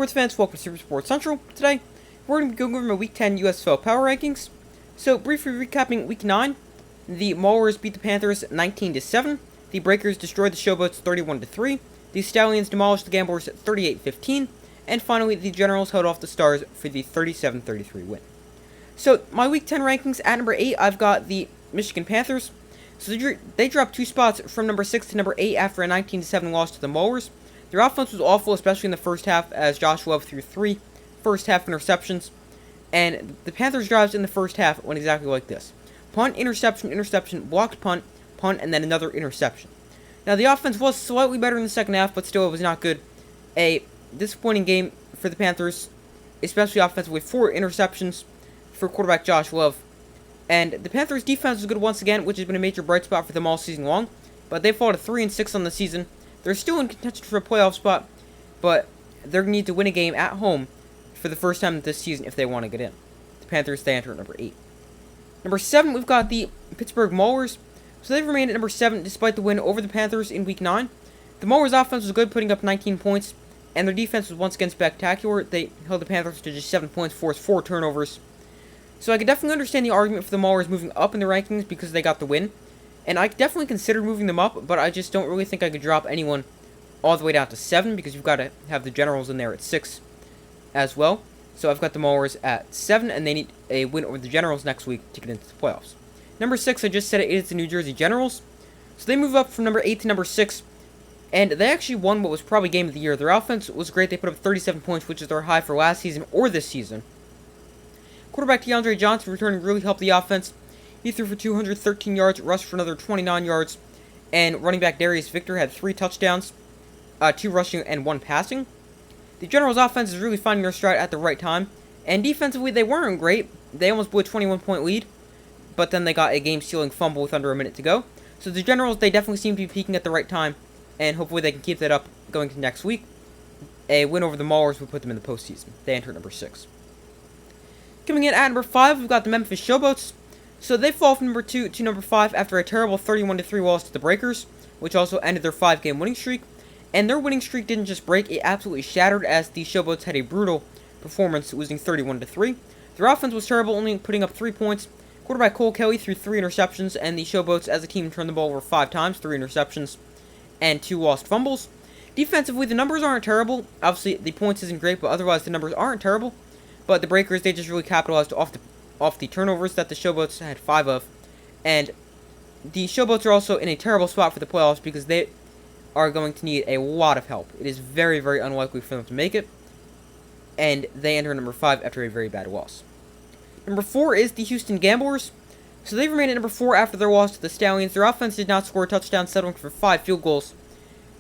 sports fans, welcome to Super Sports Central. Today, we're going to be going over my Week 10 USFL Power Rankings. So, briefly recapping Week 9, the Maulers beat the Panthers 19-7, the Breakers destroyed the Showboats 31-3, the Stallions demolished the Gamblers 38-15, and finally, the Generals held off the Stars for the 37-33 win. So, my Week 10 rankings, at number 8, I've got the Michigan Panthers. So, they dropped 2 spots from number 6 to number 8 after a 19-7 loss to the Maulers. Their offense was awful, especially in the first half, as Josh Love threw 3 first-half interceptions. And the Panthers' drives in the first half went exactly like this. Punt, interception, interception, blocked punt, punt, and then another interception. Now, the offense was slightly better in the second half, but still it was not good. A disappointing game for the Panthers, especially offensively. 4 interceptions for quarterback Josh Love. And the Panthers' defense was good once again, which has been a major bright spot for them all season long. But they fall to 3-6 on the season. They're still in contention for a playoff spot, but they're going to need to win a game at home for the first time this season if they want to get in. The Panthers stay enter at number 8. Number 7, we've got the Pittsburgh Maulers. So they've remained at number 7 despite the win over the Panthers in Week 9. The Maulers' offense was good, putting up 19 points, and their defense was once again spectacular. They held the Panthers to just 7 points, forced 4 turnovers. So I could definitely understand the argument for the Maulers moving up in the rankings because they got the win. And I definitely considered moving them up, but I just don't really think I could drop anyone all the way down to 7, because you've got to have the Generals in there at 6 as well. So I've got the Maulers at 7, and they need a win over the Generals next week to get into the playoffs. Number 6, I just said it is the New Jersey Generals. So they move up from number 8 to number 6, and they actually won what was probably game of the year. Their offense was great. They put up 37 points, which is their high for last season or this season. Quarterback DeAndre Johnson returning really helped the offense. He threw for 213 yards, rushed for another 29 yards, and running back Darius Victor had 3 touchdowns, 2 rushing and 1 passing. The Generals' offense is really finding their stride at the right time, and defensively they weren't great. They almost blew a 21-point lead, but then they got a game-stealing fumble with under a minute to go. So the Generals, they definitely seem to be peaking at the right time, and hopefully they can keep that up going to next week. A win over the Maulers will put them in the postseason. They enter number 6. Coming in at number 5, we've got the Memphis Showboats. So they fall from number 2 to number 5 after a terrible 31-3 loss to the Breakers, which also ended their 5-game winning streak. And their winning streak didn't just break, it absolutely shattered as the Showboats had a brutal performance, losing 31-3. Their offense was terrible, only putting up 3 points. Quarterback Cole Kelly threw 3 interceptions, and the Showboats as a team turned the ball over 5 times, 3 interceptions, and 2 lost fumbles. Defensively, the numbers aren't terrible. Obviously, the points isn't great, but otherwise the numbers aren't terrible. But the Breakers, they just really capitalized off the turnovers that the Showboats had 5 of. And the Showboats are also in a terrible spot for the playoffs because they are going to need a lot of help. It is very, very unlikely for them to make it. And they enter number 5 after a very bad loss. Number 4 is the Houston Gamblers. So they remain at number 4 after their loss to the Stallions. Their offense did not score a touchdown, settling for 5 field goals.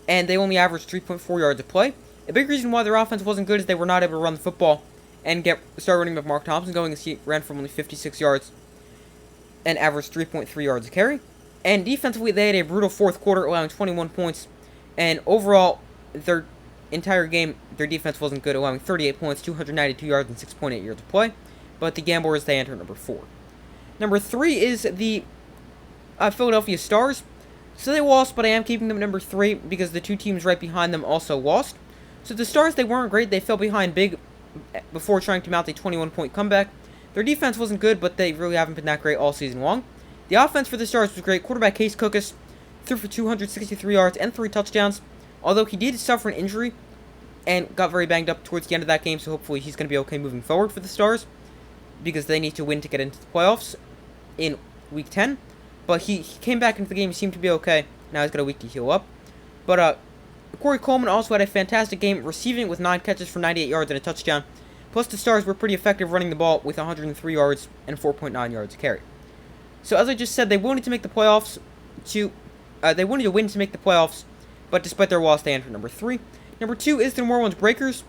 And they only averaged 3.4 yards a play. A big reason why their offense wasn't good is they were not able to run the football and start running back Mark Thompson going as he ran for only 56 yards and averaged 3.3 yards a carry. And defensively, they had a brutal fourth quarter, allowing 21 points. And overall, their entire game, their defense wasn't good, allowing 38 points, 292 yards, and 6.8 yards of play. But the Gamblers, they enter number 4. Number 3 is the Philadelphia Stars. So they lost, but I am keeping them at number 3 because the 2 teams right behind them also lost. So the Stars, they weren't great. They fell behind big before trying to mount a 21-point comeback. Their defense wasn't good, but they really haven't been that great all season long. The offense for the Stars was great. Quarterback Case Cookus threw for 263 yards and 3 touchdowns, although he did suffer an injury and got very banged up towards the end of that game, so hopefully he's going to be okay moving forward for the Stars because they need to win to get into the playoffs in Week 10. But he came back into the game, he seemed to be okay. Now he's got a week to heal up. But Corey Coleman also had a fantastic game, receiving with 9 catches for 98 yards and a touchdown. Plus, the Stars were pretty effective running the ball with 103 yards and 4.9 yards a carry. So, as I just said, they wanted to make the playoffs. They wanted to win to make the playoffs, but despite their loss, they entered number 3. Number 2 is the New Orleans Breakers.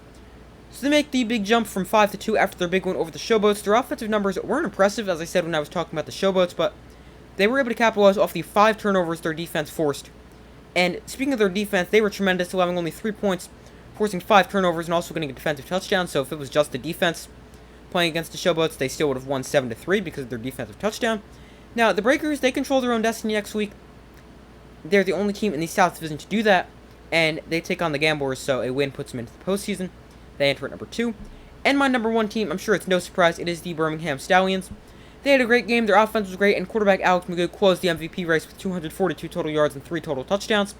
So they make the big jump from 5 to 2 after their big win over the Showboats. Their offensive numbers weren't impressive, as I said when I was talking about the Showboats, but they were able to capitalize off the 5 turnovers their defense forced. And speaking of their defense, they were tremendous, allowing only 3 points, forcing 5 turnovers, and also getting a defensive touchdown. So if it was just the defense playing against the Showboats, they still would have won 7-3 because of their defensive touchdown. Now, the Breakers, they control their own destiny next week. They're the only team in the South Division to do that, and they take on the Gamblers, so a win puts them into the postseason. They enter at number 2. And my number 1 team, I'm sure it's no surprise, it is the Birmingham Stallions. They had a great game, their offense was great, and quarterback Alex Magoo closed the MVP race with 242 total yards and 3 total touchdowns.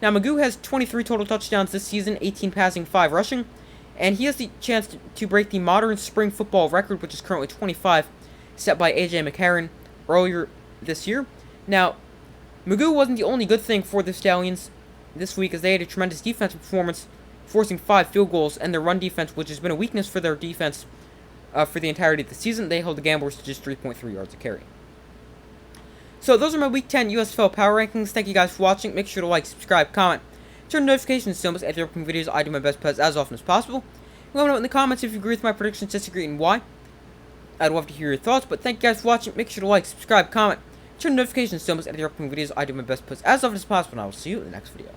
Now, Magoo has 23 total touchdowns this season, 18 passing, 5 rushing, and he has the chance to break the modern spring football record, which is currently 25, set by A.J. McCarron earlier this year. Now, Magoo wasn't the only good thing for the Stallions this week, as they had a tremendous defensive performance, forcing 5 field goals, and their run defense, which has been a weakness for their defense for the entirety of the season, they held the Gamblers to just 3.3 yards a carry. So those are my Week 10 USFL Power Rankings. Thank you guys for watching. Make sure to like, subscribe, comment, turn notifications so much after upcoming videos. I do my best as often as possible. Let me know in the comments if you agree with my predictions, disagree, and why. I'd love to hear your thoughts, but thank you guys for watching. Make sure to like, subscribe, comment, turn notifications so much after upcoming videos. I do my best as often as possible, and I will see you in the next video.